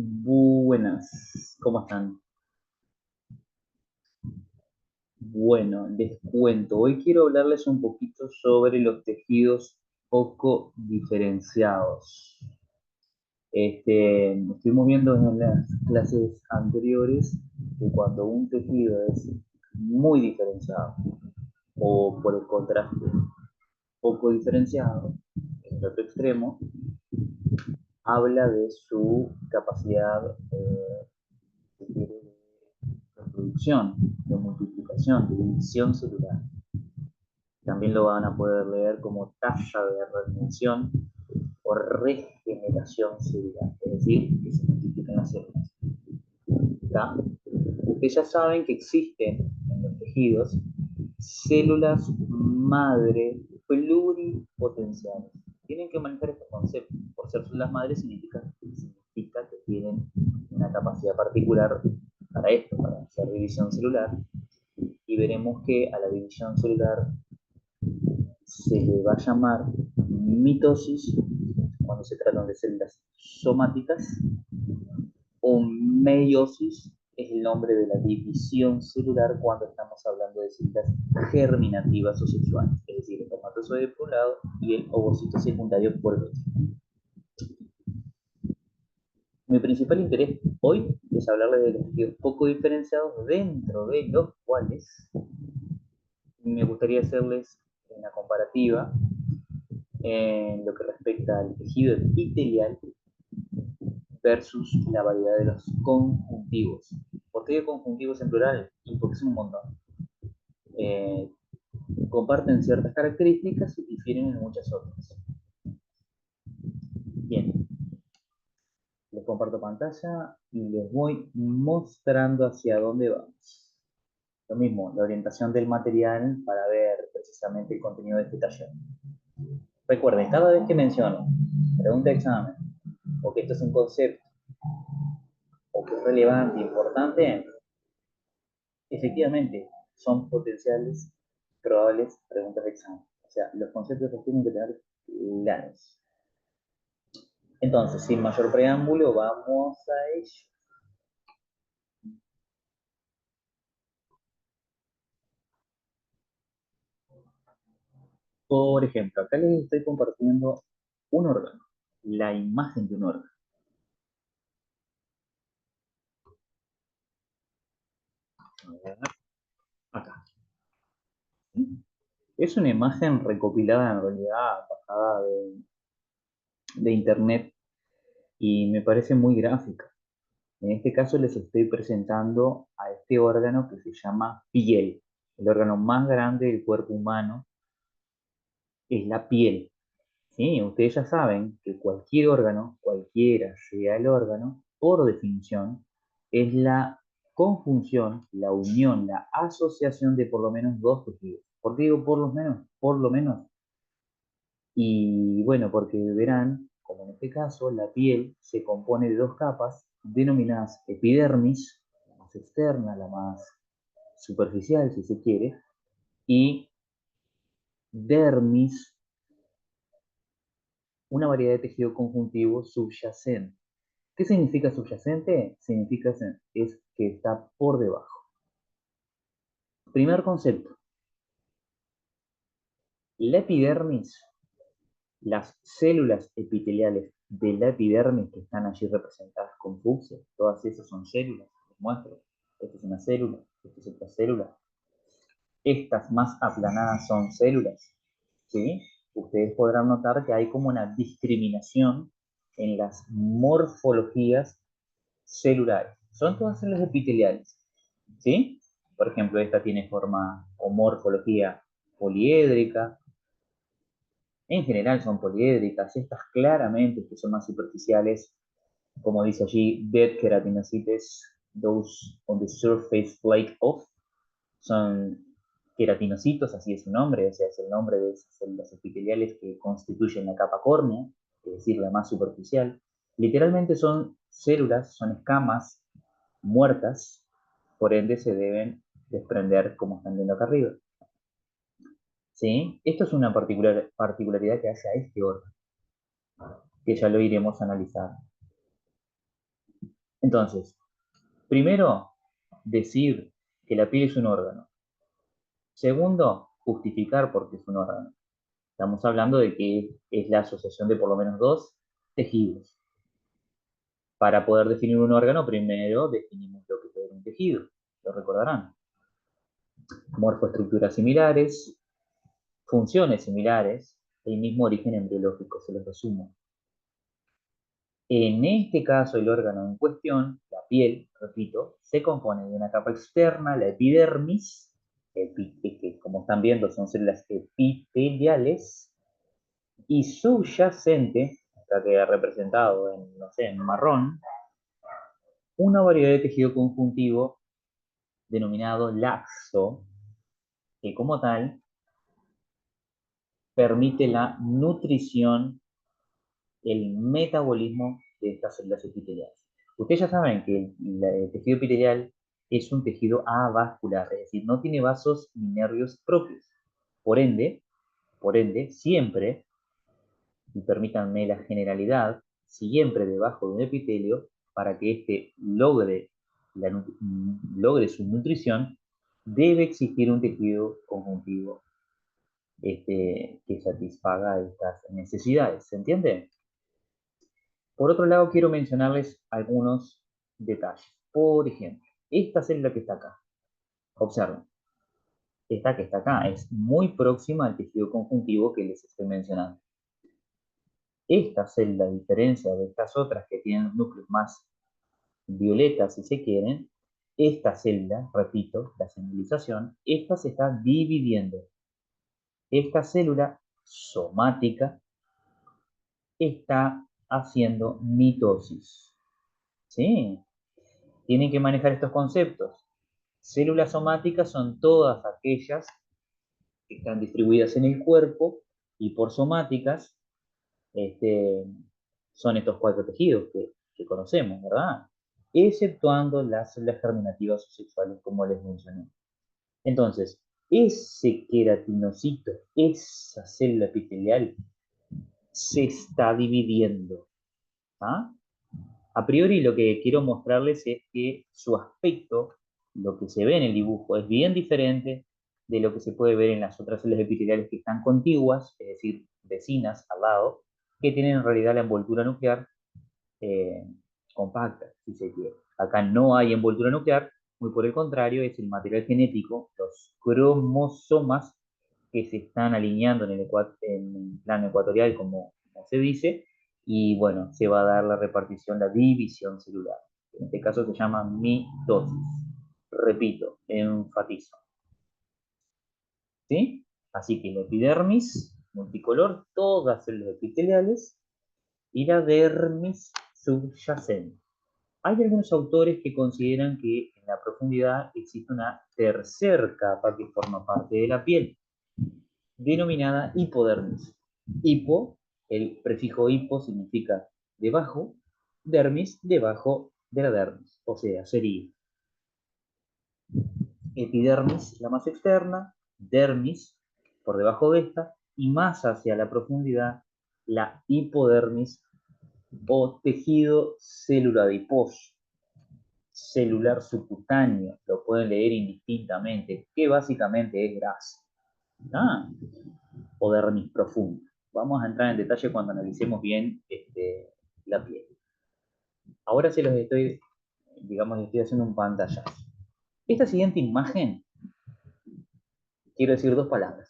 Buenas, ¿cómo están? Bueno, les cuento. Hoy quiero hablarles un poquito sobre los tejidos poco diferenciados. Estuvimos viendo en las clases anteriores que cuando un tejido es muy diferenciado o por el contraste poco diferenciado, en el otro extremo, habla de su capacidad de reproducción, de multiplicación, de división celular. También lo van a poder leer como tasa de retención o regeneración celular, es decir, que se multiplican las células. ¿Está? Ustedes ya saben que existen en los tejidos células madre pluripotenciales. Tienen que manejar este concepto. Por ser células madre significa que tienen una capacidad particular para esto, para hacer división celular. Y veremos que a la división celular se le va a llamar mitosis cuando se tratan de células somáticas, o meiosis es el nombre de la división celular cuando estamos hablando de células germinativas o sexuales, es decir, el espermatozoide por un lado y el ovocito secundario por el otro. Mi principal interés hoy es hablarles de los tejidos poco diferenciados, dentro de los cuales me gustaría hacerles una comparativa en lo que respecta al tejido epitelial versus la variedad de los conjuntivos. ¿Por qué conjuntivos en plural? Y porque son un montón. Eh, Comparten ciertas características y difieren en muchas otras. Bien, les comparto pantalla y les voy mostrando hacia dónde vamos. Lo mismo, la orientación del material para ver precisamente el contenido de este taller. Recuerden, cada vez que menciono pregunta de examen o que esto es un concepto o que es relevante, importante, efectivamente son potenciales, probables preguntas de examen. O sea, los conceptos los tienen que tener claros. Entonces, sin mayor preámbulo, vamos a ello. Por ejemplo, acá les estoy compartiendo un órgano, la imagen de un órgano. A ver, acá. Es una imagen recopilada en realidad, bajada de internet y me parece muy gráfica. En este caso les estoy presentando a este órgano que se llama piel. El órgano más grande del cuerpo humano es la piel. ¿Sí? Ustedes ya saben que cualquier órgano, cualquiera sea el órgano, por definición, es la conjunción, la unión, la asociación de por lo menos dos tejidos. ¿Por qué digo por lo menos? Por lo menos. Y bueno, porque verán, como en este caso, la piel se compone de dos capas denominadas epidermis, la más externa, la más superficial, si se quiere, y dermis, una variedad de tejido conjuntivo subyacente. ¿Qué significa subyacente? Significa es que está por debajo. Primer concepto, la epidermis, las células epiteliales de la epidermis que están allí representadas con fucsia, todas esas son células, les muestro. Esta es una célula, esta es otra célula. Estas más aplanadas son células, ¿sí? Ustedes podrán notar que hay como una discriminación en las morfologías celulares. Son todas células epiteliales, ¿sí? Por ejemplo, esta tiene forma o morfología poliédrica. En general son poliédricas. Estas claramente, que son más superficiales, como dice allí, dead keratinocytes, those on the surface flake off, son queratinocitos, así es su nombre, o sea, es el nombre de esas células epiteliales que constituyen la capa córnea, es decir, la más superficial. Literalmente son células, son escamas muertas, por ende se deben desprender como están viendo acá arriba. ¿Sí? Esto es una particularidad que hace a este órgano, que ya lo iremos a analizar. Entonces, primero, decir que la piel es un órgano. Segundo, justificar por qué es un órgano. Estamos hablando de que es la asociación de por lo menos dos tejidos. Para poder definir un órgano, primero definimos lo que es un tejido. Lo recordarán. Morfoestructuras similares, funciones similares, el mismo origen embriológico, se los resumo. En este caso, el órgano en cuestión, la piel, repito, se compone de una capa externa, la epidermis, que como están viendo son células epiteliales, y subyacente, acá queda representado en, no sé, en marrón, una variedad de tejido conjuntivo denominado laxo, que como tal permite la nutrición, el metabolismo de estas células epiteliales. Ustedes ya saben que el tejido epitelial es un tejido avascular, es decir, no tiene vasos ni nervios propios. Por ende, siempre, y permítanme la generalidad, siempre debajo de un epitelio, para que éste logre su nutrición, debe existir un tejido conjuntivo que satisfaga estas necesidades. ¿Se entiende? Por otro lado, quiero mencionarles algunos detalles. Por ejemplo, esta célula que está acá, observen, esta que está acá es muy próxima al tejido conjuntivo que les estoy mencionando. Esta célula, a diferencia de estas otras que tienen núcleos más violetas, si se quieren, esta célula, repito, la señalización, esta se está dividiendo. Esta célula somática está haciendo mitosis. ¿Sí? Tienen que manejar estos conceptos. Células somáticas son todas aquellas que están distribuidas en el cuerpo y por somáticas este, son estos cuatro tejidos que conocemos, ¿verdad? Exceptuando las células germinativas o sexuales, como les mencioné. Entonces, ese queratinocito, esa célula epitelial, se está dividiendo. ¿Ah? A priori lo que quiero mostrarles es que su aspecto, lo que se ve en el dibujo, es bien diferente de lo que se puede ver en las otras células epiteliales que están contiguas, es decir, vecinas al lado, que tienen en realidad la envoltura nuclear eh, compacta, si se quiere. Acá no hay envoltura nuclear, muy por el contrario, es el material genético, los cromosomas que se están alineando en el plano ecuatorial, como se dice, y bueno, se va a dar la repartición, la división celular. En este caso se llama mitosis. Repito, enfatizo. ¿Sí? Así que la epidermis, multicolor, todas células epiteliales, y la dermis subyacente. Hay algunos autores que consideran que en la profundidad existe una tercer capa que forma parte de la piel, denominada hipodermis. Hipo, el prefijo hipo significa debajo, dermis, debajo de la dermis, o sea, sería epidermis, la más externa, dermis, por debajo de esta, y más hacia la profundidad, la hipodermis o tejido celular adiposo, celular subcutáneo, lo pueden leer indistintamente, que básicamente es grasa. ¿Ah? O dermis profunda. Vamos a entrar en detalle cuando analicemos bien la piel. Ahora se los estoy, digamos, estoy haciendo un pantallazo. Esta siguiente imagen, quiero decir dos palabras.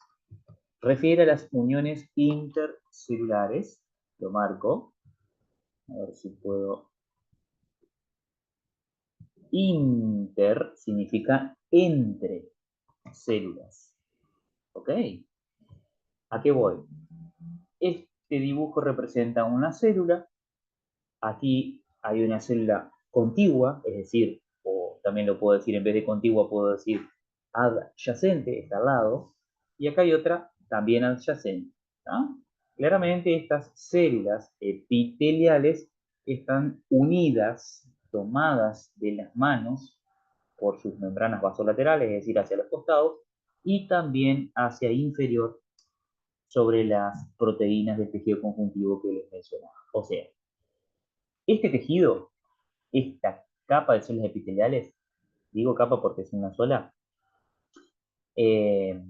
Refiere a las uniones intercelulares, lo marco, a ver si puedo. Inter significa entre células. ¿Ok? ¿A qué voy? Este dibujo representa una célula. Aquí hay una célula contigua, es decir, o también lo puedo decir en vez de contigua, puedo decir adyacente, está al lado. Y acá hay otra también adyacente. ¿No? Claramente estas células epiteliales están unidas, tomadas de las manos por sus membranas vasolaterales, es decir, hacia los costados, y también hacia inferior sobre las proteínas del tejido conjuntivo que les mencionaba. O sea, este tejido, esta capa de células epiteliales, digo capa porque es una sola, eh,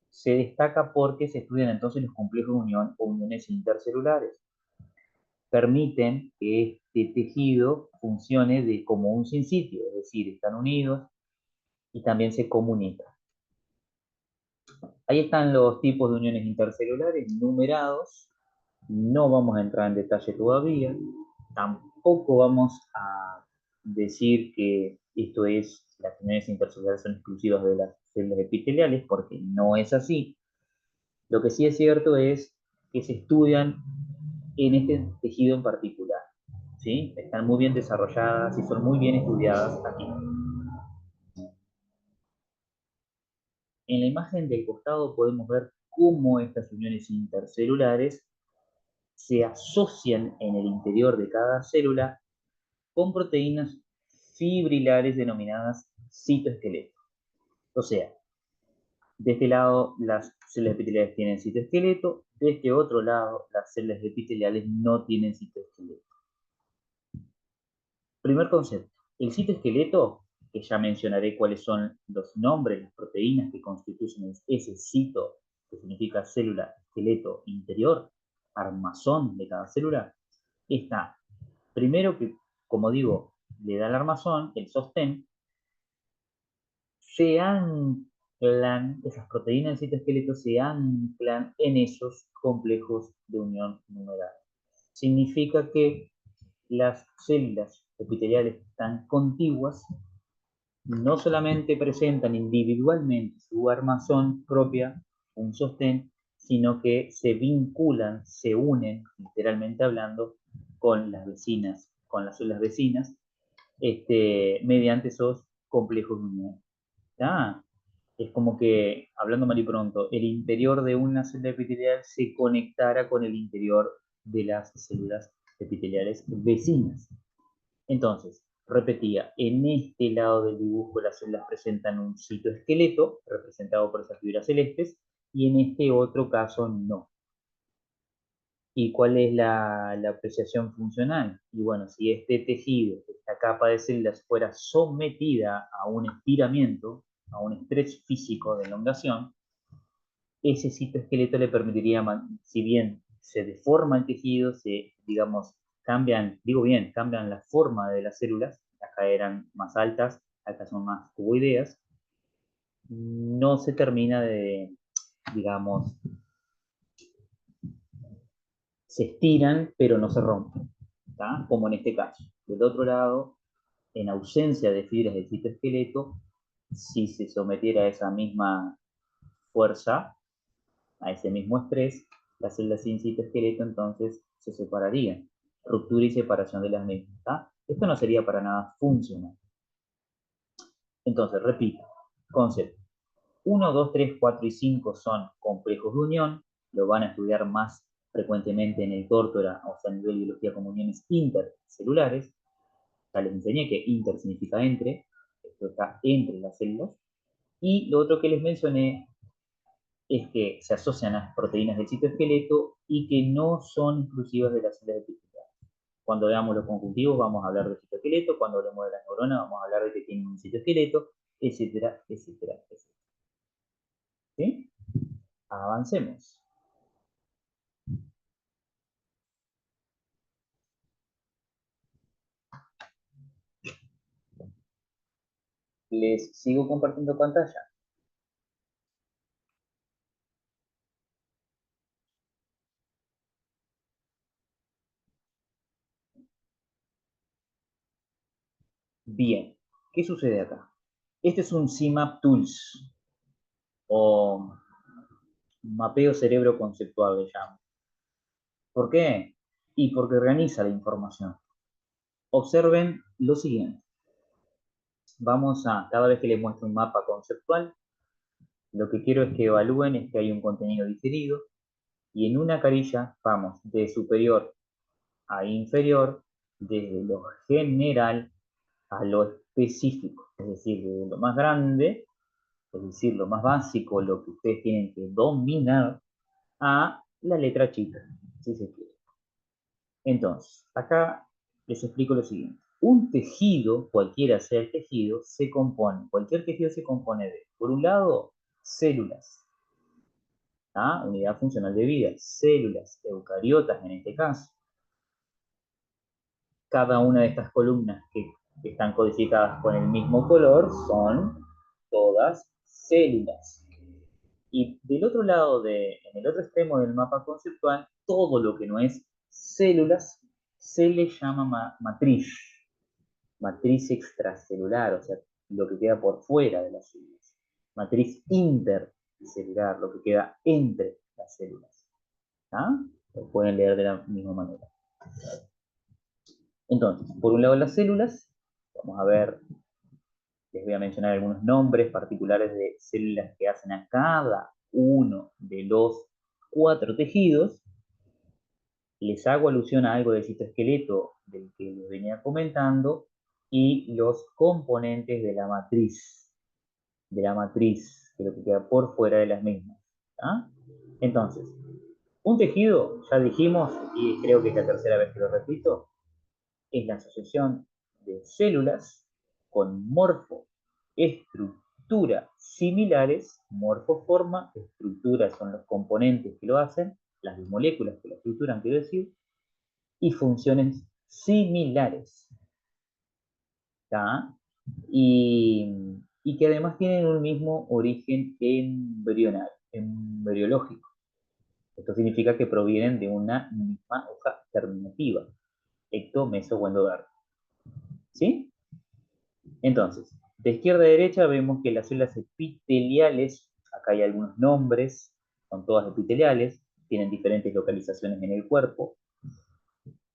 se destaca porque se estudian entonces los complejos de unión o uniones intercelulares. Permiten que este tejido funcione como un sinsitio, es decir, están unidos y también se comunican. Ahí están los tipos de uniones intercelulares numerados. No vamos a entrar en detalle todavía. Tampoco vamos a decir que esto es, las uniones intercelulares son exclusivas de las células epiteliales, porque no es así. Lo que sí es cierto es que se estudian en este tejido en particular. ¿Sí? Están muy bien desarrolladas y son muy bien estudiadas aquí. En la imagen del costado podemos ver cómo estas uniones intercelulares se asocian en el interior de cada célula con proteínas fibrilares denominadas citoesqueletos. O sea, de este lado las células epiteliales tienen citoesqueleto, de este otro lado las células epiteliales no tienen citoesqueleto. Primer concepto, el citoesqueleto, que ya mencionaré cuáles son los nombres, las proteínas que constituyen ese cito, que significa célula, esqueleto interior, armazón de cada célula, está primero que, como digo, le da el armazón, el sostén, se anclan, esas proteínas del citoesqueleto se anclan en esos complejos de unión numeral. Significa que las células epiteliales que están contiguas no solamente presentan individualmente su armazón propia, un sostén, sino que se vinculan, se unen, literalmente hablando, con las vecinas, con las células vecinas, mediante esos complejos de unión. ¿Tá? Es como que, hablando mal y pronto, el interior de una célula epitelial se conectara con el interior de las células epiteliales vecinas. Entonces, repetía, en este lado del dibujo las células presentan un citoesqueleto, representado por esas fibras celestes, y en este otro caso no. ¿Y cuál es la apreciación funcional? Y bueno, si este tejido, esta capa de células fuera sometida a un estiramiento, a un estrés físico de elongación, ese citoesqueleto le permitiría, si bien se deforma el tejido, se, digamos, cambian, digo bien, cambian la forma de las células, acá eran más altas, acá son más cuboideas, no se termina de, digamos, se estiran, pero no se rompen, ¿tá? Como en este caso. Del otro lado, en ausencia de fibras del citoesqueleto, si se sometiera a esa misma fuerza, a ese mismo estrés, las células sin citoesqueleto entonces se separarían. Ruptura y separación de las mismas. ¿Tá? Esto no sería para nada funcional. Entonces, repito, concepto. 1, 2, 3, 4 y 5 son complejos de unión, lo van a estudiar más frecuentemente en el tórtora, o sea, a nivel de biología como uniones intercelulares. Ya les enseñé que inter significa entre, esto está entre las células. Y lo otro que les mencioné es que se asocian a proteínas del citoesqueleto y que no son exclusivas de las células epiteliales. Cuando veamos los conjuntivos vamos a hablar del citoesqueleto, cuando hablemos de las neuronas vamos a hablar de que tienen un citoesqueleto, etcétera, etcétera, etcétera. ¿Sí? Avancemos. Les sigo compartiendo pantalla. Bien, ¿qué sucede acá? Este es un CMAP Tools o mapeo cerebro conceptual, le llamo. ¿Por qué? Y porque organiza la información. Observen lo siguiente. Vamos a, cada vez que les muestro un mapa conceptual, lo que quiero es que evalúen es que hay un contenido digerido y en una carilla vamos de superior a inferior, desde lo general a lo específico, es decir, desde lo más grande, es decir, lo más básico, lo que ustedes tienen que dominar, a la letra chica, si se quiere. Entonces, acá les explico lo siguiente. Un tejido, cualquiera sea el tejido, cualquier tejido se compone de, por un lado, células, ¿ah? Unidad funcional de vida, células eucariotas en este caso. Cada una de estas columnas que están codificadas con el mismo color son todas células. Y del otro lado, en el otro extremo del mapa conceptual, todo lo que no es células se le llama matriz, matriz extracelular, o sea, lo que queda por fuera de las células. Matriz intercelular, lo que queda entre las células. ¿Ah? Lo pueden leer de la misma manera. Entonces, por un lado las células, vamos a ver, les voy a mencionar algunos nombres particulares de células que hacen a cada uno de los 4 tejidos. Les hago alusión a algo del citoesqueleto del que les venía comentando y los componentes de la matriz, que lo que queda por fuera de las mismas. ¿Ah? Entonces, un tejido, ya dijimos, y creo que es la tercera vez que lo repito, es la asociación de células con morfoestructura similares, morfoforma, estructura son los componentes que lo hacen, las moléculas que lo estructuran, quiero decir, y funciones similares. ¿Tá? Y que además tienen un mismo origen embriológico. Esto significa que provienen de una misma hoja germinativa, ecto, meso o endodermo. ¿Sí? Entonces, de izquierda a derecha vemos que las células epiteliales, acá hay algunos nombres, son todas epiteliales, tienen diferentes localizaciones en el cuerpo.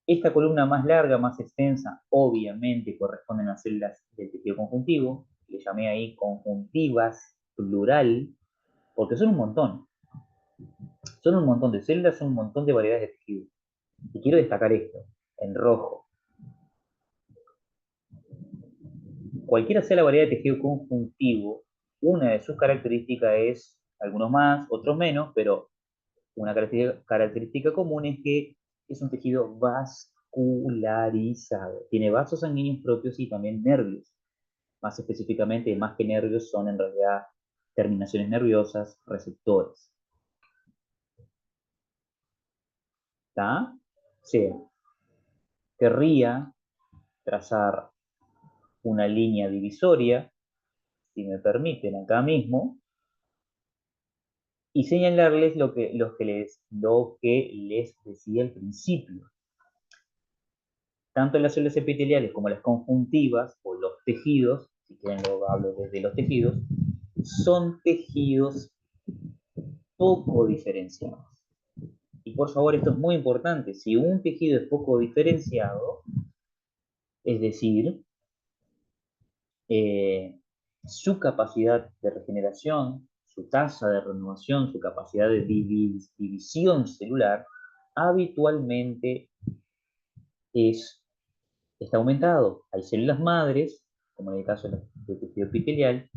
Esta columna más larga, más extensa, obviamente corresponden a células del tejido conjuntivo, le llamé ahí conjuntivas, plural, porque son un montón de células, son un montón de variedades de tejido. Y quiero destacar esto, en rojo. Cualquiera sea la variedad de tejido conjuntivo, una de sus características es, algunos más, otros menos, pero una característica común es que es un tejido vascularizado. Tiene vasos sanguíneos propios y también nervios. Más específicamente, más que nervios, son en realidad terminaciones nerviosas, receptores. ¿Está? Sí. Querría trazar una línea divisoria, si me permiten, acá mismo, y señalarles lo que les decía al principio. Tanto las células epiteliales como las conjuntivas o los tejidos, si quieren lo hablo desde los tejidos, son tejidos poco diferenciados. Y por favor, esto es muy importante, si un tejido es poco diferenciado, es decir, su capacidad de regeneración, su tasa de renovación, su capacidad de división celular, habitualmente está aumentado. Hay células madres, como en el caso del tejido epitelial,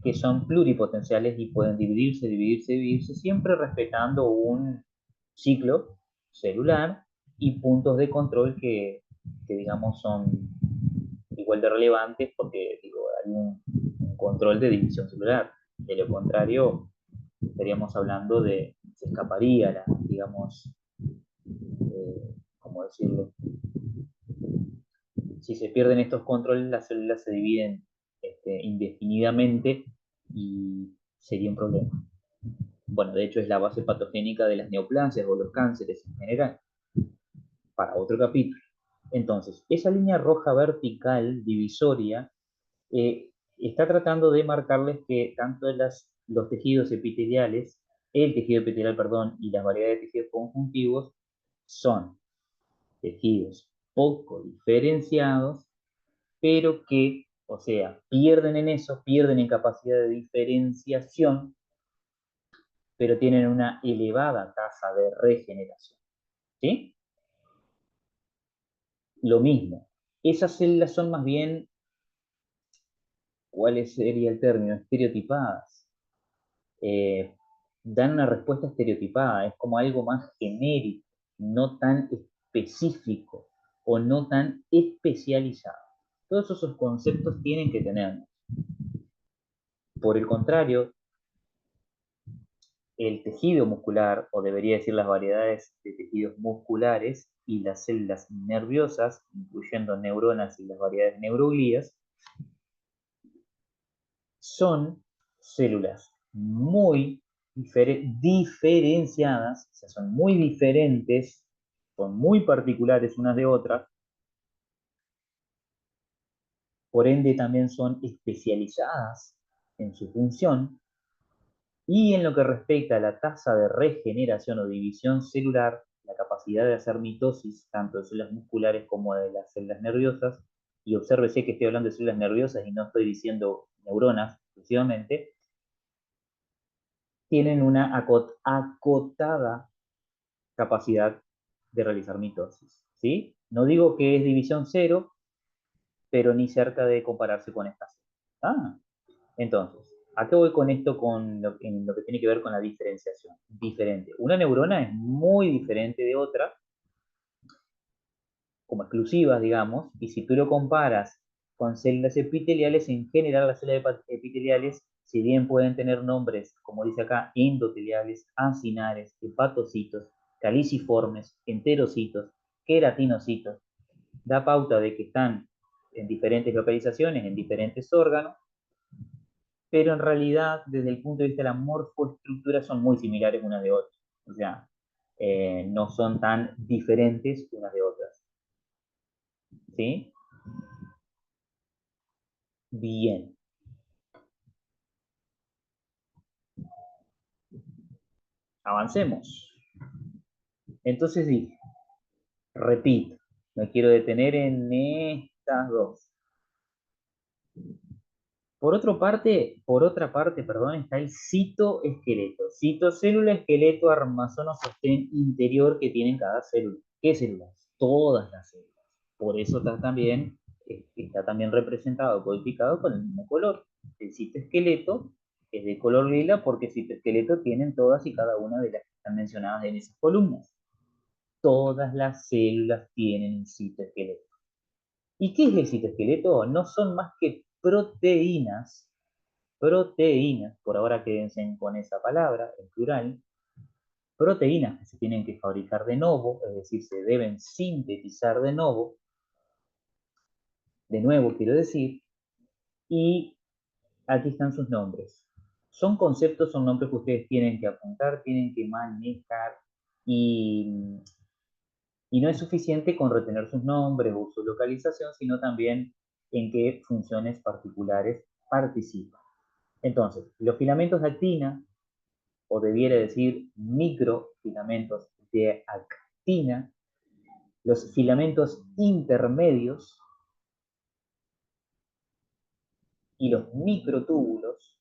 que son pluripotenciales y pueden dividirse, siempre respetando un ciclo celular y puntos de control que digamos son igual de relevantes porque digo, hay un control de división celular. De lo contrario, estaríamos hablando se escaparía digamos, ¿cómo decirlo? Si se pierden estos controles, las células se dividen indefinidamente y sería un problema. Bueno, de hecho es la base patogénica de las neoplasias o los cánceres en general, para otro capítulo. Entonces, esa línea roja vertical divisoria está tratando de marcarles que tanto los tejidos epiteliales, el tejido epitelial, perdón, y las variedades de tejidos conjuntivos son tejidos poco diferenciados, pero que, o sea, pierden en eso, pierden en capacidad de diferenciación, pero tienen una elevada tasa de regeneración. ¿Sí? Lo mismo. Esas células son más bien, ¿cuál sería el término? Estereotipadas. Dan una respuesta estereotipada, es como algo más genérico, no tan específico. o no tan especializadas. Todos esos conceptos tienen que tener. Por el contrario, el tejido muscular, o debería decir las variedades de tejidos musculares y las células nerviosas, incluyendo neuronas y las variedades neuroglías, son células muy diferenciadas, o sea, son muy diferentes, son muy particulares unas de otras, por ende también son especializadas en su función, y en lo que respecta a la tasa de regeneración o división celular, la capacidad de hacer mitosis tanto de células musculares como de las células nerviosas, y obsérvese que estoy hablando de células nerviosas y no estoy diciendo neuronas exclusivamente, tienen una acotada capacidad de realizar mitosis, ¿sí? No digo que es división cero, pero ni cerca de compararse con estas. Ah, entonces, ¿a qué voy con esto en lo que tiene que ver con la diferenciación? Diferente. Una neurona es muy diferente de otra, como exclusivas, digamos, y si tú lo comparas con células epiteliales, en general las células epiteliales, si bien pueden tener nombres, como dice acá, endoteliales, acinares, hepatocitos, caliciformes, enterocitos, queratinocitos, da pauta de que están en diferentes localizaciones, en diferentes órganos, pero en realidad, desde el punto de vista de la morfoestructura, son muy similares unas de otras. O sea, no son tan diferentes unas de otras. ¿Sí? Bien. Avancemos. Entonces dije, repito, me quiero detener en estas dos. Por otra parte, perdón, está el citoesqueleto. Citocélula, esqueleto, armazón o sostén interior que tienen cada célula. ¿Qué células? Todas las células. Por eso está también representado, codificado con el mismo color. El citoesqueleto es de color lila porque el citoesqueleto tienen todas y cada una de las que están mencionadas en esas columnas. Todas las células tienen un citoesqueleto. ¿Y qué es el citoesqueleto? No son más que proteínas, por ahora quédense con esa palabra, en plural, proteínas que se tienen que fabricar de nuevo, es decir, se deben sintetizar de nuevo quiero decir, y aquí están sus nombres. Son conceptos, son nombres que ustedes tienen que apuntar, tienen que manejar, y, y no es suficiente con retener sus nombres o su localización, sino también en qué funciones particulares participan. Entonces, los filamentos de actina, o debiera decir microfilamentos de actina, los filamentos intermedios y los microtúbulos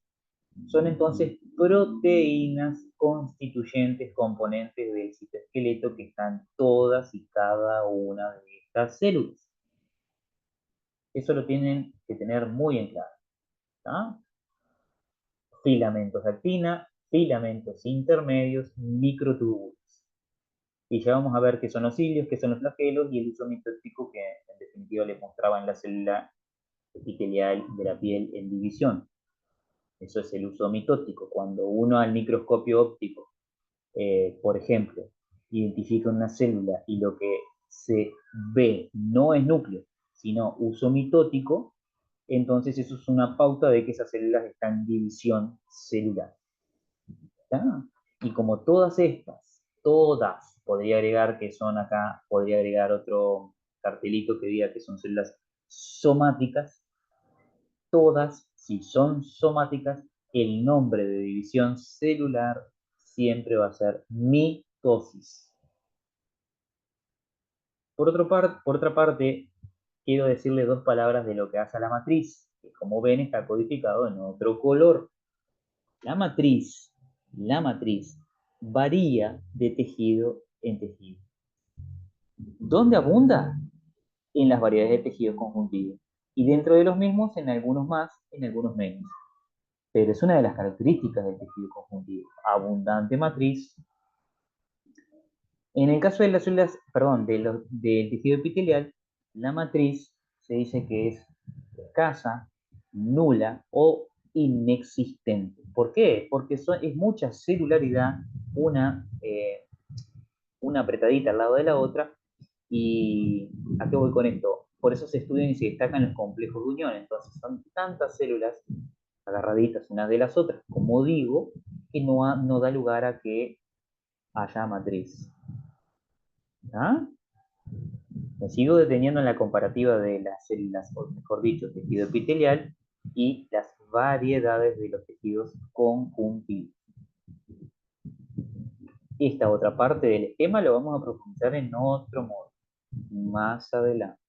son entonces proteínas constituyentes componentes del citoesqueleto que están todas y cada una de estas células. Eso lo tienen que tener muy en claro. ¿Tá? Filamentos de actina, filamentos intermedios, microtúbulos. Y ya vamos a ver qué son los cilios, qué son los flagelos y el uso mitótico que en definitiva les mostraba en la célula epitelial de la piel en división. Eso es el uso mitótico. Cuando uno al microscopio óptico, por ejemplo, identifica una célula y lo que se ve no es núcleo, sino uso mitótico, entonces eso es una pauta de que esas células están en división celular. ¿Está? Y como todas, podría agregar que son acá, podría agregar otro cartelito que diga que son células somáticas, todas, si son somáticas, el nombre de división celular siempre va a ser mitosis. Por otra parte, quiero decirle dos palabras de lo que hace a la matriz, que como ven está codificado en otro color. La matriz, la matriz varía de tejido en tejido. ¿Dónde abunda? En las variedades de tejidos conjuntivos. Y dentro de los mismos, en algunos más, en algunos menos. Pero es una de las características del tejido conjuntivo. Abundante matriz, En el caso de las células, perdón, del tejido epitelial, la matriz se dice que es escasa, nula o inexistente. ¿Por qué? Porque es mucha celularidad, una, eh, una apretadita al lado de la otra. ¿Y a qué voy con esto? Por eso se estudian y se destacan los complejos de unión. Entonces son tantas células agarraditas unas de las otras, como digo, que no da lugar a que haya matriz. ¿Ah? Me sigo deteniendo en la comparativa de las células, o mejor dicho, tejido epitelial y las variedades de los tejidos conjuntivos. Esta otra parte del esquema lo vamos a profundizar en otro modo, más adelante.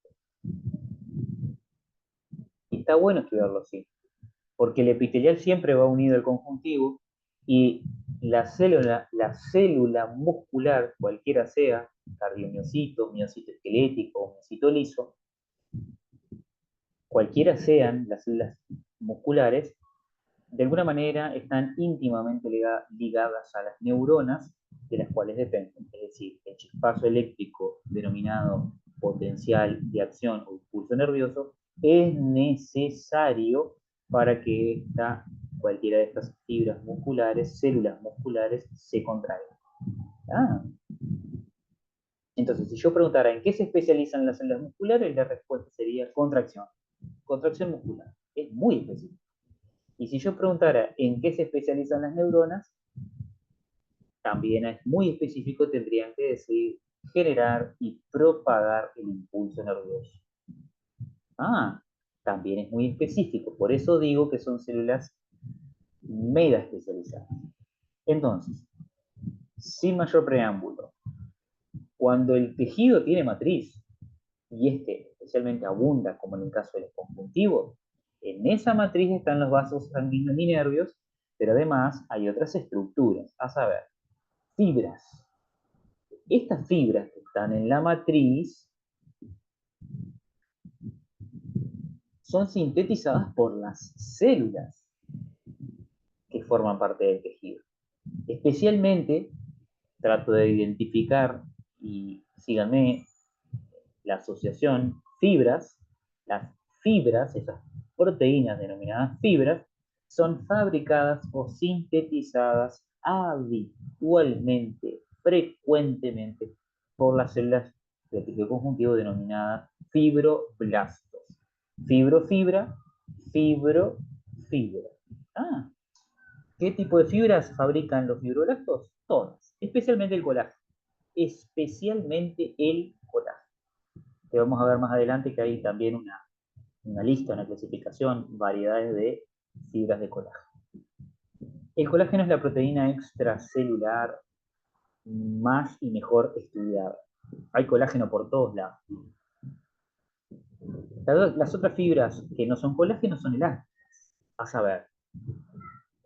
Y está bueno estudiarlo así, porque el epitelial siempre va unido al conjuntivo y la célula muscular, cualquiera sea, cardiomiocito, miocito esquelético o miocito liso, cualquiera sean las células musculares, de alguna manera están íntimamente ligadas a las neuronas de las cuales dependen. Es decir, el chispazo eléctrico denominado potencial de acción o impulso nervioso es necesario para que cualquiera de estas fibras musculares, células musculares, se contraigan. Ah. Entonces, si yo preguntara en qué se especializan las células musculares, la respuesta sería contracción. Contracción muscular. Es muy específico. Y si yo preguntara en qué se especializan las neuronas, también es muy específico, tendrían que decir generar y propagar el impulso nervioso. Ah, también es muy específico, por eso digo que son células mega especializadas. Entonces, sin mayor preámbulo, cuando el tejido tiene matriz, y este especialmente abunda, como en el caso de los conjuntivos, en esa matriz están los vasos sanguíneos y nervios, pero además hay otras estructuras, a saber, fibras. Estas fibras que están en la matriz son sintetizadas por las células que forman parte del tejido. Especialmente trato de identificar, y síganme, la asociación fibras. Las fibras, esas proteínas denominadas fibras, son fabricadas o sintetizadas habitualmente, frecuentemente, por las células del tejido conjuntivo denominadas fibroblastos. Fibra, fibra. Ah, ¿qué tipo de fibras fabrican los fibroblastos? Todas, especialmente el colágeno. Especialmente el colágeno. Que vamos a ver más adelante que hay también una lista, una clasificación, variedades de fibras de colágeno. El colágeno es la proteína extracelular más y mejor estudiada. Hay colágeno por todos lados. Las otras fibras que no son colágeno son elásticas. A saber,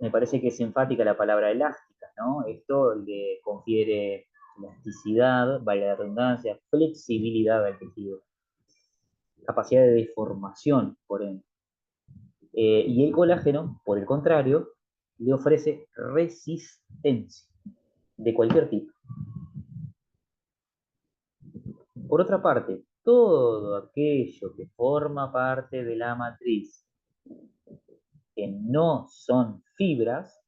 me parece que es enfática la palabra elástica, ¿no? Esto le confiere elasticidad, valga la redundancia, flexibilidad al tejido, capacidad de deformación, por ende. Y el colágeno, por el contrario, le ofrece resistencia de cualquier tipo. Por otra parte, todo aquello que forma parte de la matriz que no son fibras,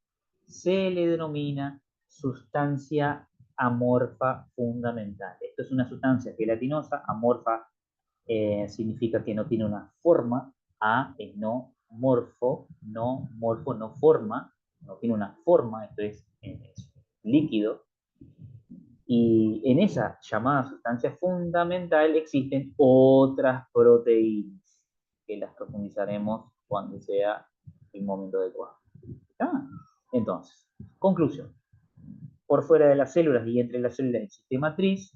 se le denomina sustancia amorfa fundamental. Esto es una sustancia gelatinosa, amorfa significa que no tiene una forma, a es no, morfo, no forma, no tiene una forma, esto es líquido, y en esa llamada sustancia fundamental existen otras proteínas, que las profundizaremos cuando sea el momento adecuado. ¿Ah? Entonces, conclusión. Por fuera de las células y entre las células existe matriz.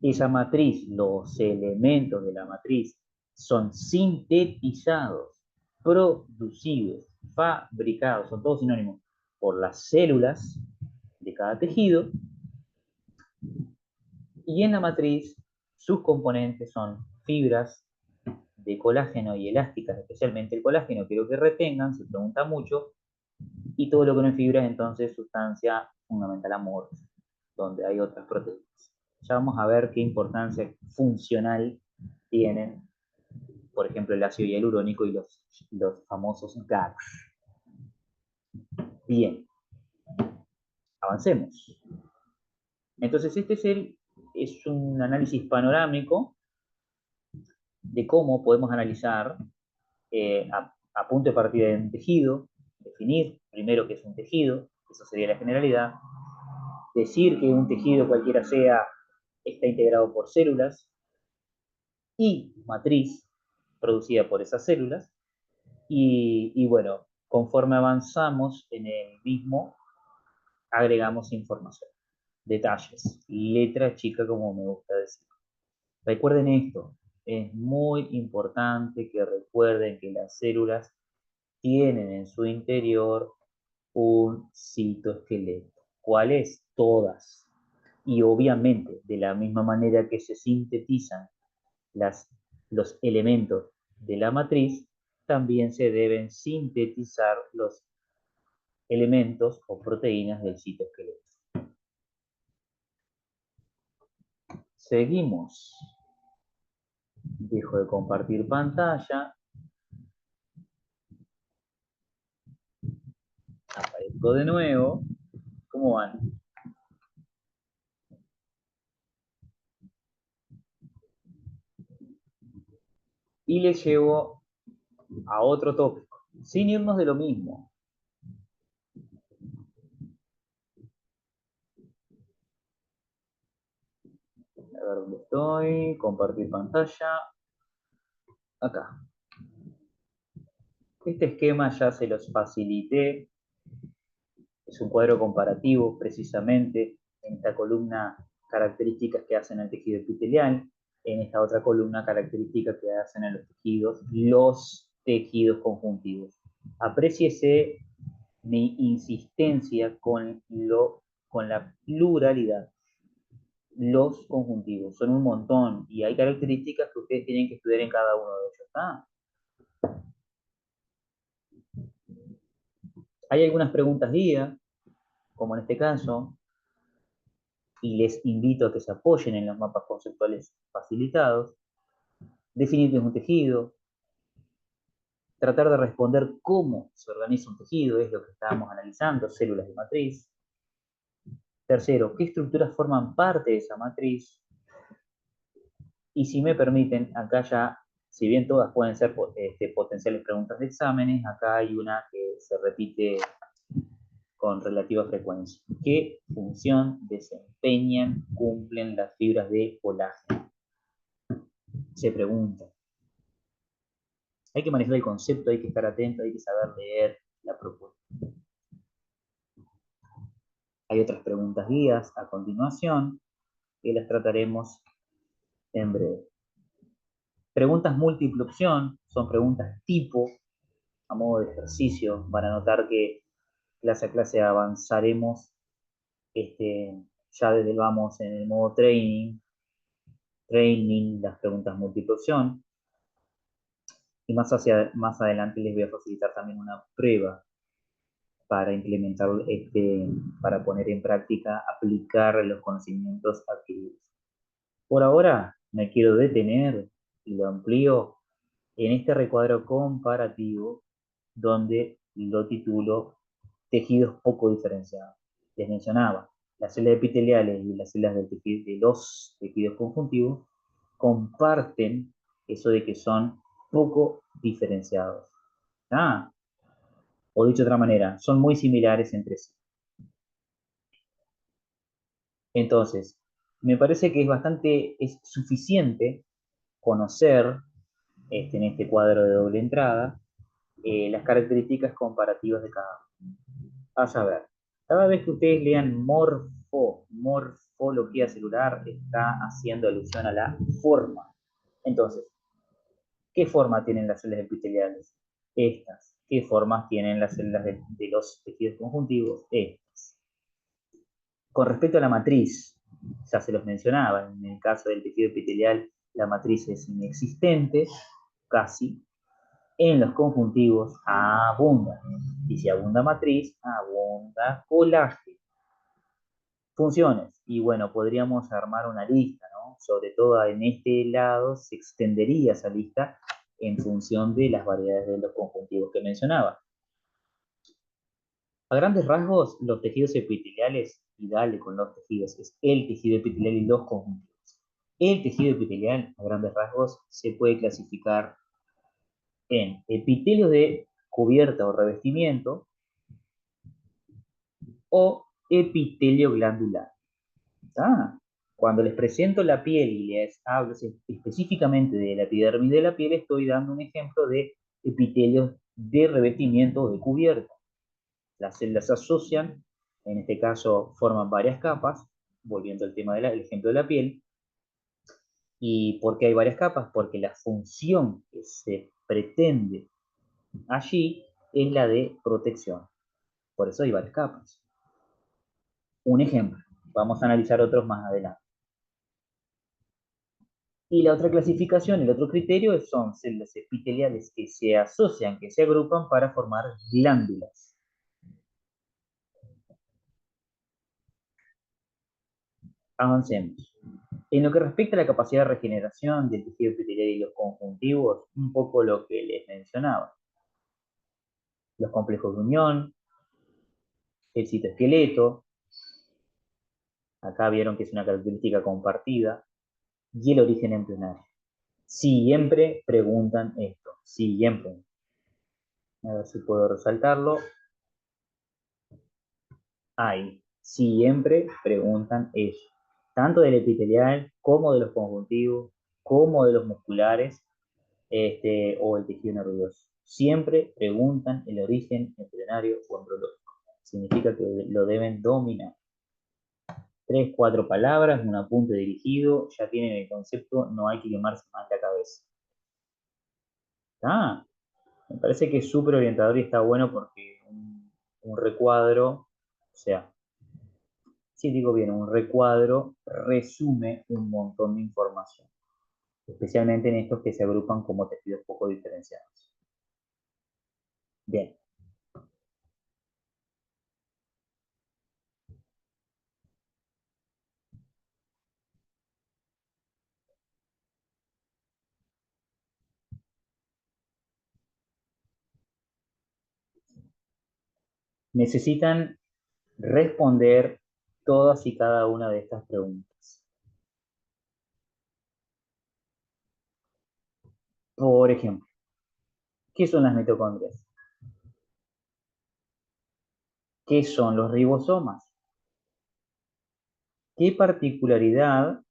Esa matriz, los elementos de la matriz son sintetizados, producidos, fabricados, son todos sinónimos, por las células de cada tejido. Y en la matriz, sus componentes son fibras de colágeno y elásticas, especialmente el colágeno, quiero que retengan, se pregunta mucho, y todo lo que no es fibra es entonces sustancia fundamental amorfa. donde hay otras proteínas. Ya vamos a ver qué importancia funcional tienen, por ejemplo, el ácido hialurónico y los famosos GAGs. Bien, avancemos. Entonces, es un análisis panorámico de cómo podemos analizar a punto de partida de un tejido, definir primero qué es un tejido, eso sería la generalidad, decir que un tejido cualquiera sea está integrado por células y matriz producida por esas células, y bueno, conforme avanzamos en el mismo, agregamos información, detalles, letra chica como me gusta decir. Recuerden esto, es muy importante que recuerden que las células tienen en su interior un citoesqueleto. ¿Cuáles? Todas. Y obviamente, de la misma manera que se sintetizan las, los elementos de la matriz, también se deben sintetizar los elementos o proteínas del citoesqueleto. Seguimos. Dejo de compartir pantalla. Aparezco de nuevo. ¿Cómo van? Y les llevo a otro tópico, sin irnos de lo mismo. A ver dónde estoy. Compartir pantalla. Acá. Este esquema ya se los facilité. Es un cuadro comparativo, precisamente. En esta columna, características que hacen al tejido epitelial. En esta otra columna, características que hacen a los tejidos conjuntivos. Apréciese mi insistencia con la pluralidad. Los conjuntivos son un montón y hay características que ustedes tienen que estudiar en cada uno de ellos. Hay algunas preguntas guía, como en este caso, y les invito a que se apoyen en los mapas conceptuales facilitados. Definir qué es un tejido, tratar de responder cómo se organiza un tejido, es lo que estábamos analizando, células de matriz. Tercero, qué estructuras forman parte de esa matriz. Y si me permiten, acá ya, si bien todas pueden ser potenciales preguntas de exámenes, acá hay una que se repite con relativa frecuencia. ¿Qué función desempeñan, cumplen las fibras de colágeno? Se pregunta. Hay que manejar el concepto, hay que estar atento, hay que saber leer la propuesta. Hay otras preguntas guías a continuación que las trataremos en breve. Preguntas múltiple opción son preguntas tipo, a modo de ejercicio. Van a notar que clase a clase avanzaremos ya desde el vamos en el modo training, las preguntas múltiple opción. Y más adelante les voy a facilitar también una prueba para implementar, para poner en práctica, aplicar los conocimientos adquiridos. Por ahora me quiero detener y lo amplío en este recuadro comparativo donde lo titulo tejidos poco diferenciados. Les mencionaba, las células epiteliales y las células de los tejidos conjuntivos comparten eso de que son poco diferenciados. Ah, o dicho de otra manera, son muy similares entre sí. Entonces, me parece que es suficiente conocer en este cuadro de doble entrada las características comparativas de cada uno. A saber, cada vez que ustedes lean morfología celular, está haciendo alusión a la forma. Entonces, ¿qué forma tienen las células epiteliales? Estas. ¿Qué formas tienen las células de los tejidos conjuntivos? Estas. Con respecto a la matriz, ya se los mencionaba, en el caso del tejido epitelial, la matriz es inexistente, casi. En los conjuntivos abunda. Y si abunda matriz, abunda colágeno. Funciones. Y bueno, podríamos armar una lista, ¿no? Sobre todo en este lado se extendería esa lista en función de las variedades de los conjuntivos que mencionaba. A grandes rasgos, los tejidos epiteliales, y dale con los tejidos, es el tejido epitelial y los conjuntivos. El tejido epitelial, a grandes rasgos, se puede clasificar en epitelio de cubierta o revestimiento o epitelio glandular. Ah, cuando les presento la piel y les hablo específicamente de la epidermis de la piel, estoy dando un ejemplo de epitelios de revestimiento o de cubierta. Las células se asocian, en este caso forman varias capas, volviendo al tema del ejemplo de la piel. ¿Y por qué hay varias capas? Porque la función que se pretende allí es la de protección. Por eso hay varias capas. Un ejemplo. Vamos a analizar otros más adelante. Y la otra clasificación, el otro criterio son células epiteliales que se asocian, que se agrupan para formar glándulas. Avancemos. En lo que respecta a la capacidad de regeneración del tejido epitelial y los conjuntivos, un poco lo que les mencionaba. Los complejos de unión, el citoesqueleto, acá vieron que es una característica compartida, y el origen embrionario. Siempre preguntan esto, siempre. A ver si puedo resaltarlo. Ahí, siempre preguntan eso, tanto del epitelial como de los conjuntivos, como de los musculares, o el tejido nervioso. Siempre preguntan el origen embrionario o embriológico. Significa que lo deben dominar. 3, 4 palabras, un apunte dirigido, ya tienen el concepto, no hay que quemarse más la cabeza. Ah, me parece que es súper orientador y está bueno porque un recuadro, o sea, si digo bien, un recuadro resume un montón de información, especialmente en estos que se agrupan como tejidos poco diferenciados. Bien, necesitan responder todas y cada una de estas preguntas. Por ejemplo, ¿qué son las mitocondrias? ¿Qué son los ribosomas? ¿Qué particularidad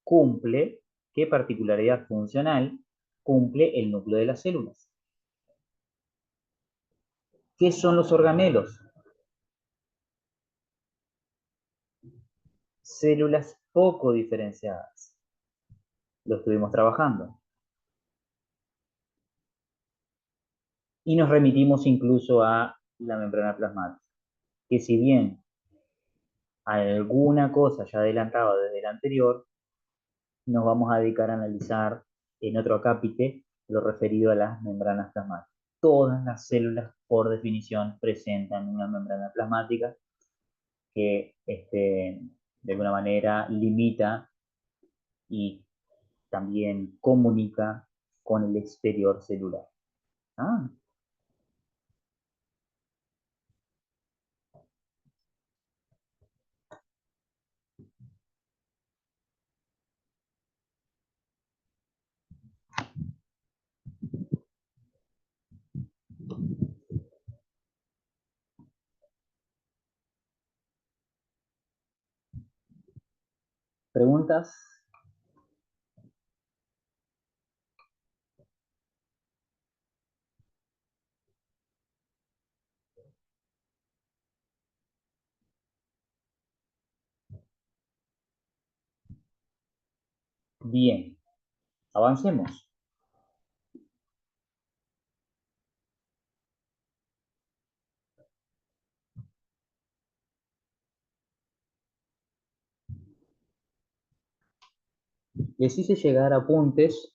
cumple, qué particularidad funcional cumple el núcleo de las células? ¿Qué son los organelos? Células poco diferenciadas. Lo estuvimos trabajando. Y nos remitimos incluso a la membrana plasmática, que si bien alguna cosa ya adelantaba desde el anterior, nos vamos a dedicar a analizar en otro acápite lo referido a las membranas plasmáticas. Todas las células, por definición, presentan una membrana plasmática que de alguna manera limita y también comunica con el exterior celular. Ah, ¿preguntas? Bien, avancemos. Les hice llegar apuntes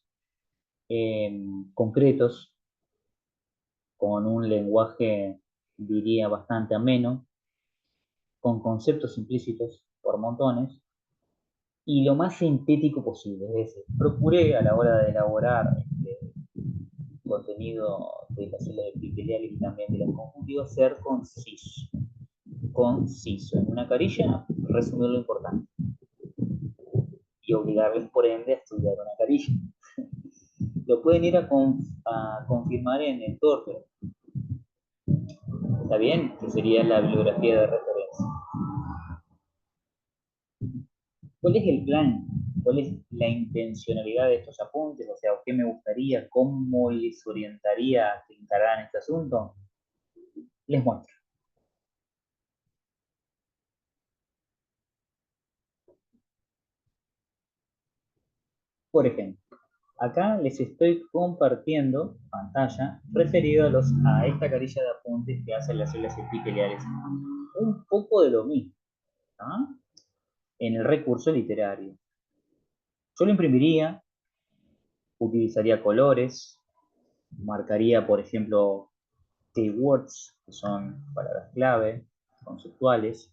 concretos con un lenguaje, diría, bastante ameno, con conceptos implícitos por montones y lo más sintético posible. Es decir, procuré a la hora de elaborar contenido de las células epiteliales y también de los conjuntivos ser conciso. Conciso. En una carilla, resumir lo importante y obligarles por ende a estudiar una carilla. Lo pueden ir a confirmar en el Torpe. ¿Está bien? Que sería la bibliografía de referencia. ¿Cuál es el plan? ¿Cuál es la intencionalidad de estos apuntes? O sea, ¿qué me gustaría? ¿Cómo les orientaría a que encararan este asunto? Les muestro. Por ejemplo, acá les estoy compartiendo pantalla referido a esta carilla de apuntes que hacen las células epiteliales. Un poco de lo mismo, ¿no? En el recurso literario. Yo lo imprimiría, utilizaría colores, marcaría, por ejemplo, keywords, que son palabras clave, conceptuales.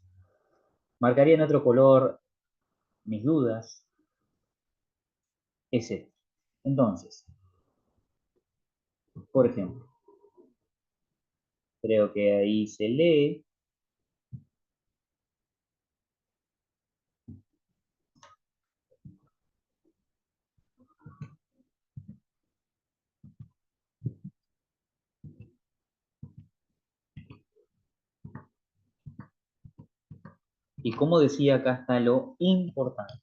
Marcaría en otro color mis dudas, etc. Entonces, por ejemplo, creo que ahí se lee. Y como decía, acá está lo importante.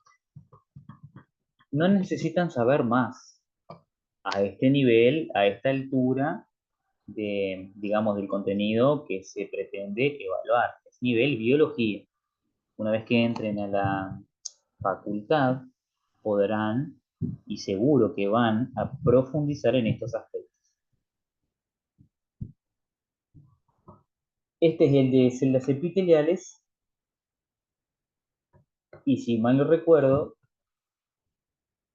No necesitan saber más a este nivel, a esta altura digamos, del contenido que se pretende evaluar. Es nivel biología. Una vez que entren a la facultad, podrán y seguro que van a profundizar en estos aspectos. Este es el de células epiteliales y si mal no recuerdo,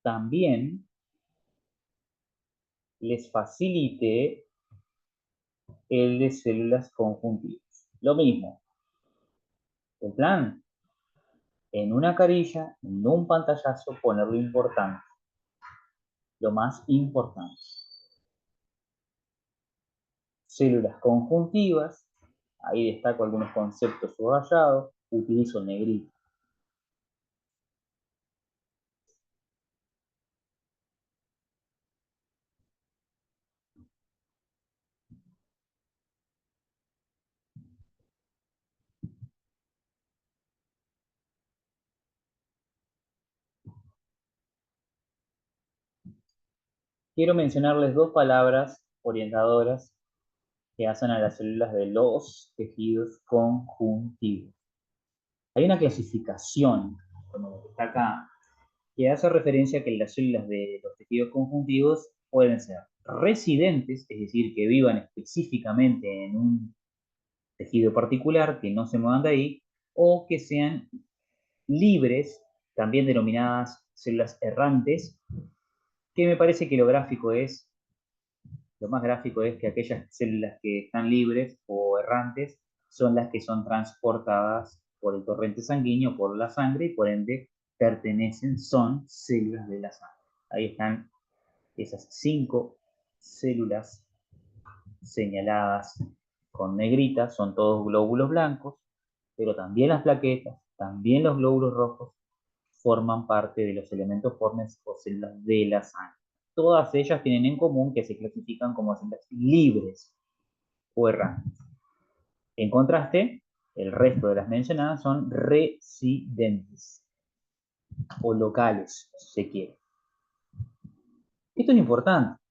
también les facilite el de células conjuntivas. Lo mismo, el plan, en una carilla, en un pantallazo, poner lo importante, lo más importante. Células conjuntivas, ahí destaco algunos conceptos subrayados, utilizo el negrito. Quiero mencionarles dos palabras orientadoras que hacen a las células de los tejidos conjuntivos. Hay una clasificación, como está acá, que hace referencia a que las células de los tejidos conjuntivos pueden ser residentes, es decir, que vivan específicamente en un tejido particular, que no se muevan de ahí, o que sean libres, también denominadas células errantes, que me parece que lo más gráfico es que aquellas células que están libres o errantes son las que son transportadas por el torrente sanguíneo, por la sangre, y por ende son células de la sangre. Ahí están esas 5 células señaladas con negrita, son todos glóbulos blancos, pero también las plaquetas, también los glóbulos rojos forman parte de los elementos formes o células de la sangre. Todas ellas tienen en común que se clasifican como células libres o errantes. En contraste, el resto de las mencionadas son residentes o locales, si se quiere. Esto es importante,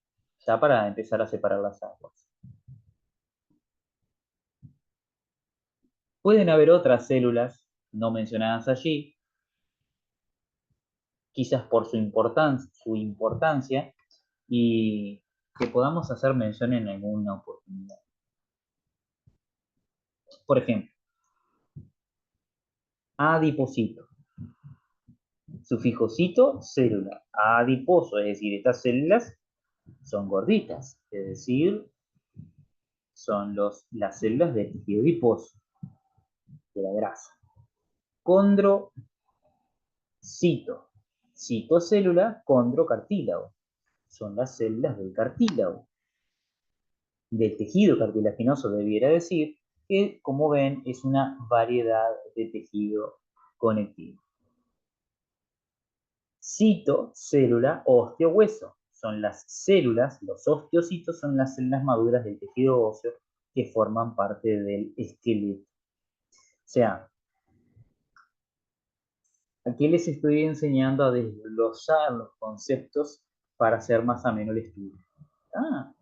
ya para empezar a separar las aguas. Pueden haber otras células no mencionadas allí, quizás por su importancia y que podamos hacer mención en alguna oportunidad. Por ejemplo, adiposito. Sufijo cito, célula. Adiposo, es decir, estas células son gorditas, es decir, son las células de tejido adiposo. de la grasa. Condrocito, citocélula, condrocartílago. Son las células del cartílago. Del tejido cartilaginoso debiera decir que, como ven, es una variedad de tejido conectivo. Citocélula, ósteo-hueso. Son las células, los osteocitos son las células maduras del tejido óseo que forman parte del esqueleto. O sea, aquí les estoy enseñando a desglosar los conceptos para hacer más ameno el estudio. Ah,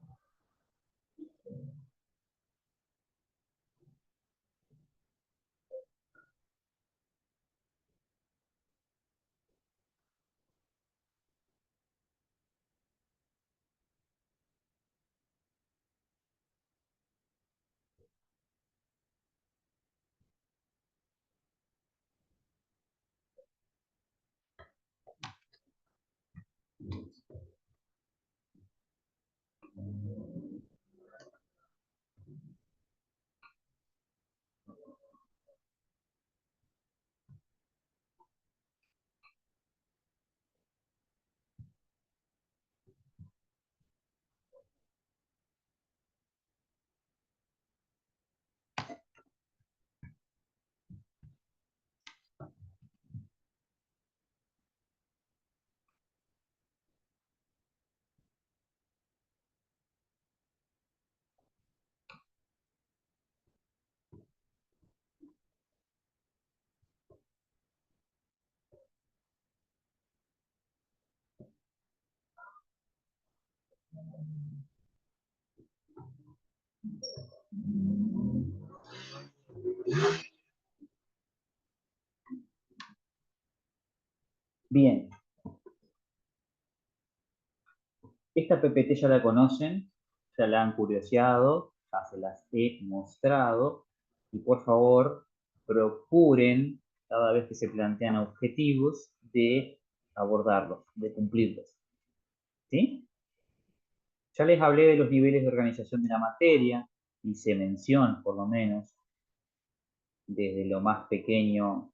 bien. Esta PPT ya la conocen, ya la han curioseado, ya se las he mostrado. Y por favor, procuren, cada vez que se plantean objetivos, de abordarlos, de cumplirlos. ¿Sí? Ya les hablé de los niveles de organización de la materia, hice mención, por lo menos, desde lo más pequeño,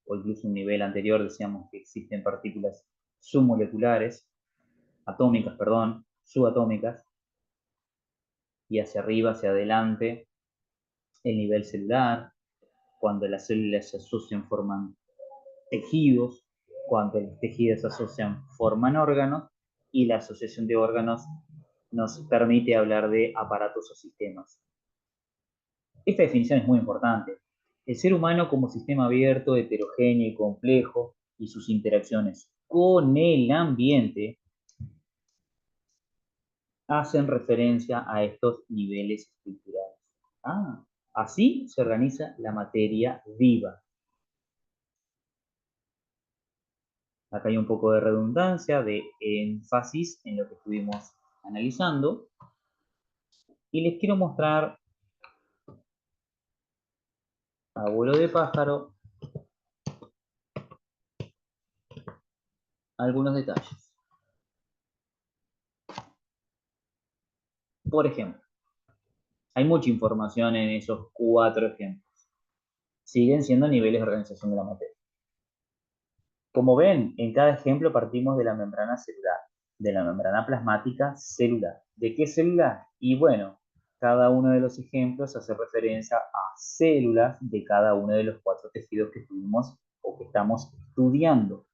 o incluso un nivel anterior, decíamos que existen partículas submoleculares, atómicas, perdón, subatómicas, y hacia arriba, hacia adelante, el nivel celular, cuando las células se asocian forman tejidos, cuando los tejidos se asocian forman órganos, y la asociación de órganos nos permite hablar de aparatos o sistemas. Esta definición es muy importante. El ser humano como sistema abierto, heterogéneo y complejo, y sus interacciones con el ambiente hacen referencia a estos niveles estructurales. Ah, así se organiza la materia viva. Acá hay un poco de redundancia, de énfasis en lo que estuvimos analizando. Y les quiero mostrar, a vuelo de pájaro, algunos detalles. Por ejemplo, hay mucha información en esos 4 ejemplos. Siguen siendo niveles de organización de la materia. Como ven, en cada ejemplo partimos de la membrana celular, de la membrana plasmática celular. ¿De qué celular? Y bueno, cada uno de los ejemplos hace referencia a células de cada uno de los 4 tejidos que estuvimos o que estamos estudiando.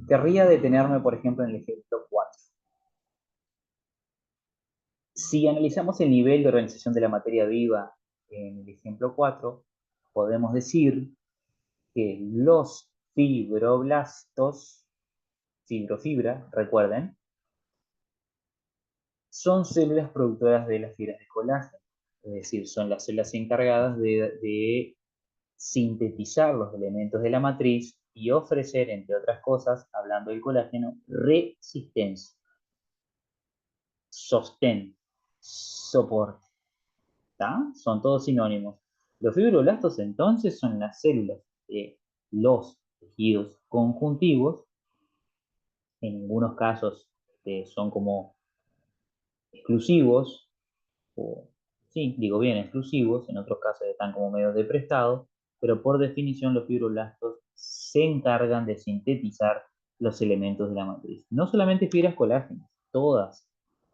Querría detenerme, por ejemplo, en el ejemplo 4. Si analizamos el nivel de organización de la materia viva en el ejemplo 4, podemos decir que los fibroblastos, fibrofibra, recuerden, son células productoras de las fibras de colágeno. Es decir, son las células encargadas de sintetizar los elementos de la matriz y ofrecer, entre otras cosas, hablando del colágeno, resistencia, sostén, soporte. ¿Tá? Son todos sinónimos. Los fibroblastos entonces son las células de los tejidos conjuntivos. En algunos casos son como exclusivos o Sí, digo bien, exclusivos, en otros casos están como medios de prestado, pero por definición los fibroblastos se encargan de sintetizar los elementos de la matriz. No solamente fibras colágenas, todas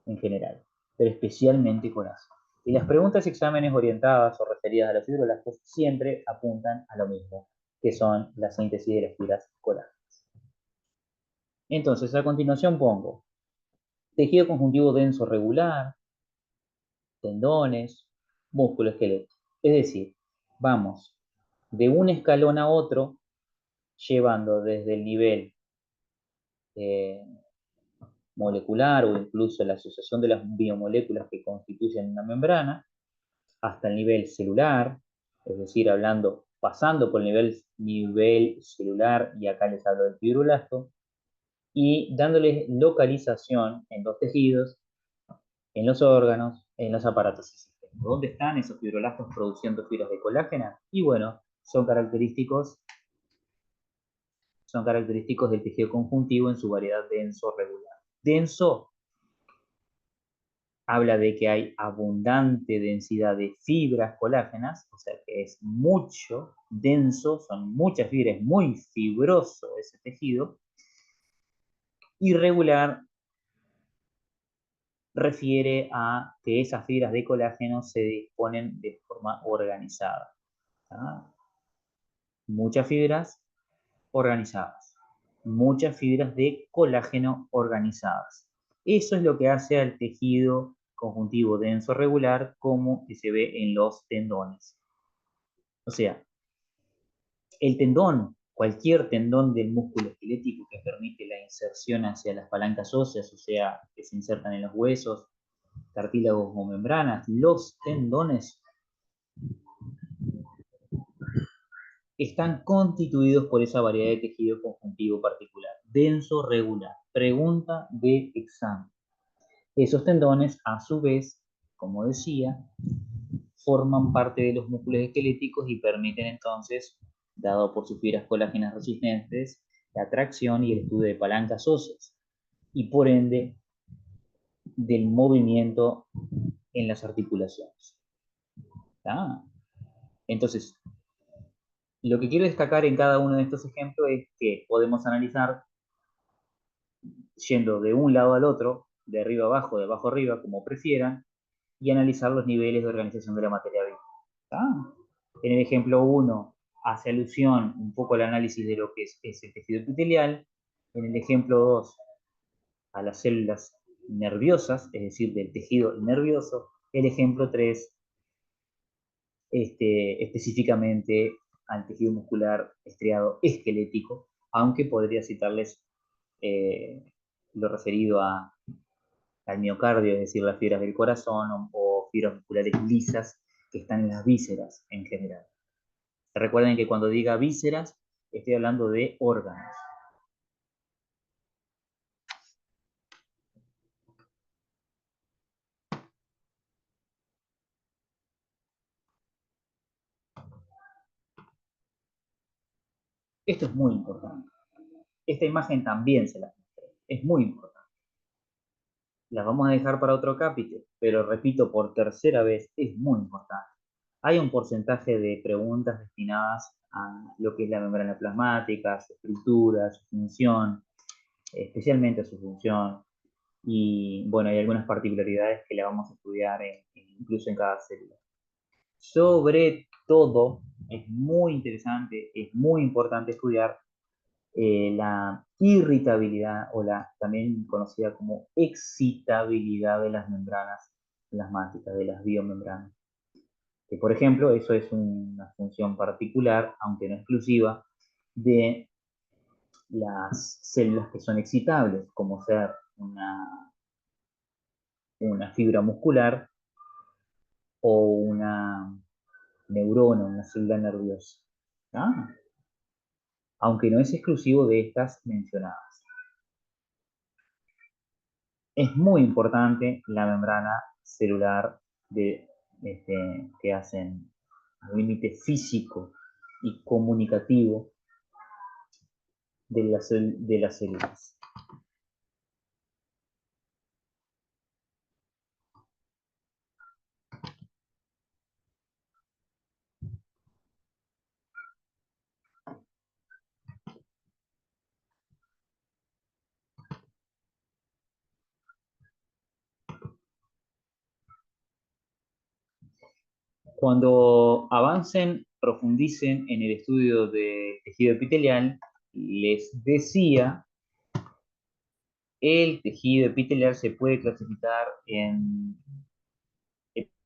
en general, pero especialmente colágeno. Y las preguntas y exámenes orientadas o referidas a los fibroblastos siempre apuntan a lo mismo, que son la síntesis de las fibras colágenas. Entonces, a continuación pongo tejido conjuntivo denso regular, tendones, músculo esquelético. Es decir, vamos de un escalón a otro, llevando desde el nivel eh, molecular o incluso la asociación de las biomoléculas que constituyen una membrana, hasta el nivel celular, es decir, hablando, pasando por el nivel celular, y acá les hablo del fibroblasto, y dándoles localización en los tejidos, en los órganos, en los aparatos y sistemas. ¿Dónde están esos fibroblastos produciendo fibras de colágeno? Y bueno, son característicos del tejido conjuntivo en su variedad denso regular. Denso habla de que hay abundante densidad de fibras colágenas, o sea que es mucho, denso, son muchas fibras, muy fibroso ese tejido. Irregular refiere a que esas fibras de colágeno se disponen de forma organizada. ¿Ah? Muchas fibras organizadas, muchas fibras de colágeno organizadas. Eso es lo que hace al tejido conjuntivo denso regular, como que se ve en los tendones. O sea, el tendón, cualquier tendón del músculo esquelético que permite la inserción hacia las palancas óseas, o sea, que se insertan en los huesos, cartílagos o membranas, los tendones están constituidos por esa variedad de tejido conjuntivo particular, denso regular. Pregunta de examen. Esos tendones, a su vez, como decía, forman parte de los músculos esqueléticos y permiten entonces, dado por sus fibras colágenas resistentes, la tracción y el estudio de palancas óseas y por ende del movimiento en las articulaciones. ¿Tá? Entonces, lo que quiero destacar en cada uno de estos ejemplos es que podemos analizar yendo de un lado al otro, de arriba abajo, de abajo arriba, como prefieran, y analizar los niveles de organización de la materia viva. ¿Tá? En el ejemplo 1 hace alusión un poco al análisis de lo que es el tejido epitelial. En el ejemplo 2 a las células nerviosas, es decir, del tejido nervioso. El ejemplo 3 específicamente al tejido muscular estriado esquelético, aunque podría citarles eh, lo referido al miocardio, es decir, las fibras del corazón o fibras musculares lisas que están en las vísceras en general. Recuerden que cuando diga vísceras, estoy hablando de órganos. Esto es muy importante. Esta imagen también se la mostré. Es muy importante. Las vamos a dejar para otro capítulo, pero repito por tercera vez, es muy importante. Hay un porcentaje de preguntas destinadas a lo que es la membrana plasmática, su estructura, su función, especialmente su función. Y bueno, hay algunas particularidades que la vamos a estudiar incluso en cada célula. Sobre todo, es muy interesante, es muy importante estudiar la irritabilidad o la también conocida como excitabilidad de las membranas plasmáticas, de las biomembranas. Que, por ejemplo, eso es una función particular, aunque no exclusiva, de las células que son excitables, como ser una fibra muscular o una neurona, una célula nerviosa. ¿Ah? Aunque no es exclusivo de estas mencionadas. Es muy importante la membrana celular que hacen el límite físico y comunicativo de las células. Cuando avancen, profundicen en el estudio de tejido epitelial, les decía, el tejido epitelial se puede clasificar en